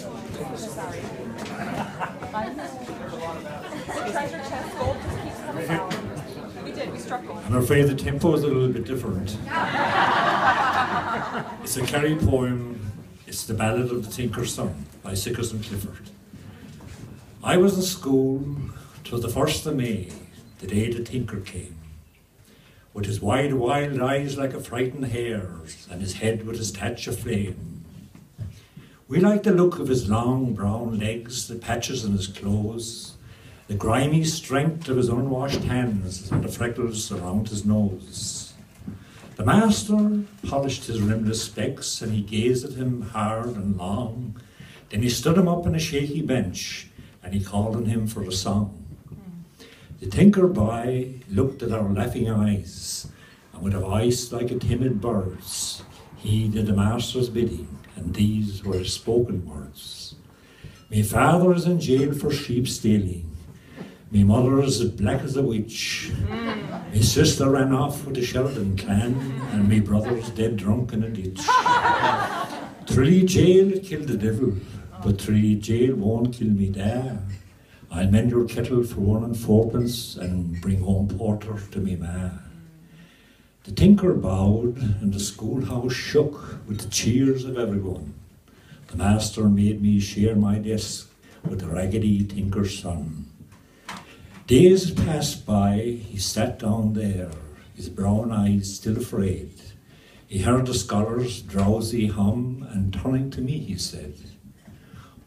Sorry. Treasure chest, gold just keeps coming out. We did, we struck gold. I'm afraid the tempo is a little bit different. It's a Kerry poem. It's the Ballad of the Tinker's Son by Scythian Clifford. I was in school. 'Twas the 1st of May, the day the tinker came, with his wide, wild eyes like a frightened hare's, and his head with his thatch of flame. We liked the look of his long brown legs, the patches in his clothes, the grimy strength of his unwashed hands, and the freckles around his nose. The master polished his rimless specs, and he gazed at him hard and long. Then he stood him up on a shaky bench, and he called on him for a song. The tinker boy looked at our laughing eyes, and with a voice like a timid bird's, he did the master's bidding, and these were his spoken words. Me father is in jail for sheep stealing. Me mother is as black as a witch. Me sister ran off with the Sheldon clan, and me brother's dead drunk in a ditch. Tralee jail killed the devil, but Tralee jail won't kill me there. I'll mend your kettle for 1 and 4pence and bring home porter to me ma. The tinker bowed and the schoolhouse shook with the cheers of everyone. The master made me share my desk with the raggedy tinker's son. Days passed by, he sat down there, his brown eyes still afraid. He heard the scholars' drowsy hum, and turning to me he said,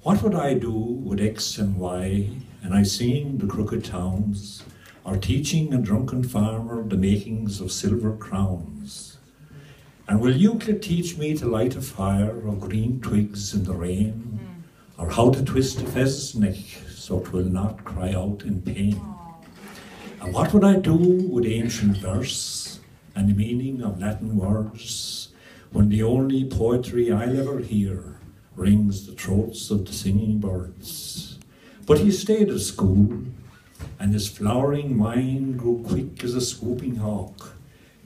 "What would I do with X and Y, and I sing the crooked towns, or teaching a drunken farmer the makings of silver crowns? And will Euclid teach me to light a fire of green twigs in the rain, or how to twist a pheasant's neck so 'twill not cry out in pain? And what would I do with ancient verse and the meaning of Latin words, when the only poetry I'll ever hear rings the throats of the singing birds?" But he stayed at school, and his flowering mind grew quick as a swooping hawk,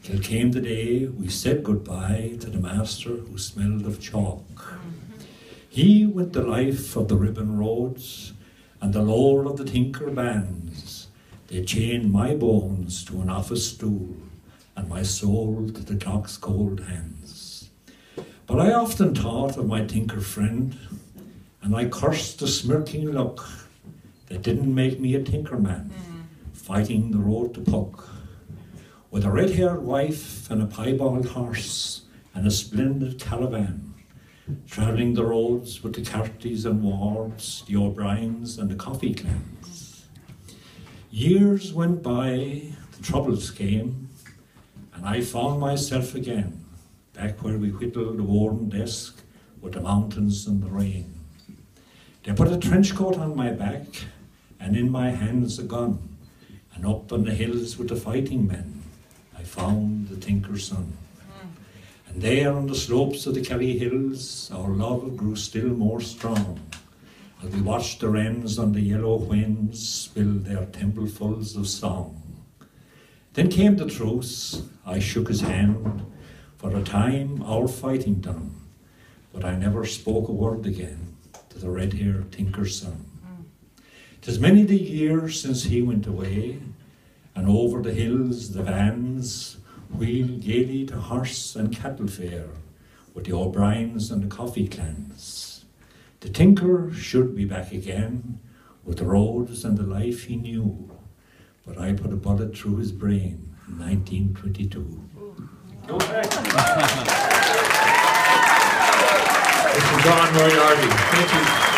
till came the day we said goodbye to the master who smelled of chalk. He went the life of the ribbon roads, and the lore of the tinker bands. They chained my bones to an office stool, and my soul to the clock's cold hands. But I often thought of my tinker friend, and I cursed the smirking luck that didn't make me a tinker man, fighting the road to Puck. With a red-haired wife and a piebald horse and a splendid caravan, travelling the roads with the Cartys and Wards, the O'Briens and the Coffey clans. Years went by, the troubles came, and I found myself again, back where we whittled the worn desk with the mountains and the rain. They put a trench coat on my back, and in my hands a gun, and up on the hills with the fighting men, I found the tinker's son. And there on the slopes of the Kerry hills, our love grew still more strong, as we watched the wrens on the yellow winds spill their templefuls of song. Then came the truce. I shook his hand. For a time our fighting done, but I never spoke a word again to the red-haired tinker's son. 'Tis many the years since he went away, and over the hills the vans wheel gaily to horse and cattle fair with the O'Briens and the Coffey clans. The tinker should be back again with the roads and the life he knew, but I put a bullet through his brain in 1922. Okay. This is John Moriarty. Thank you.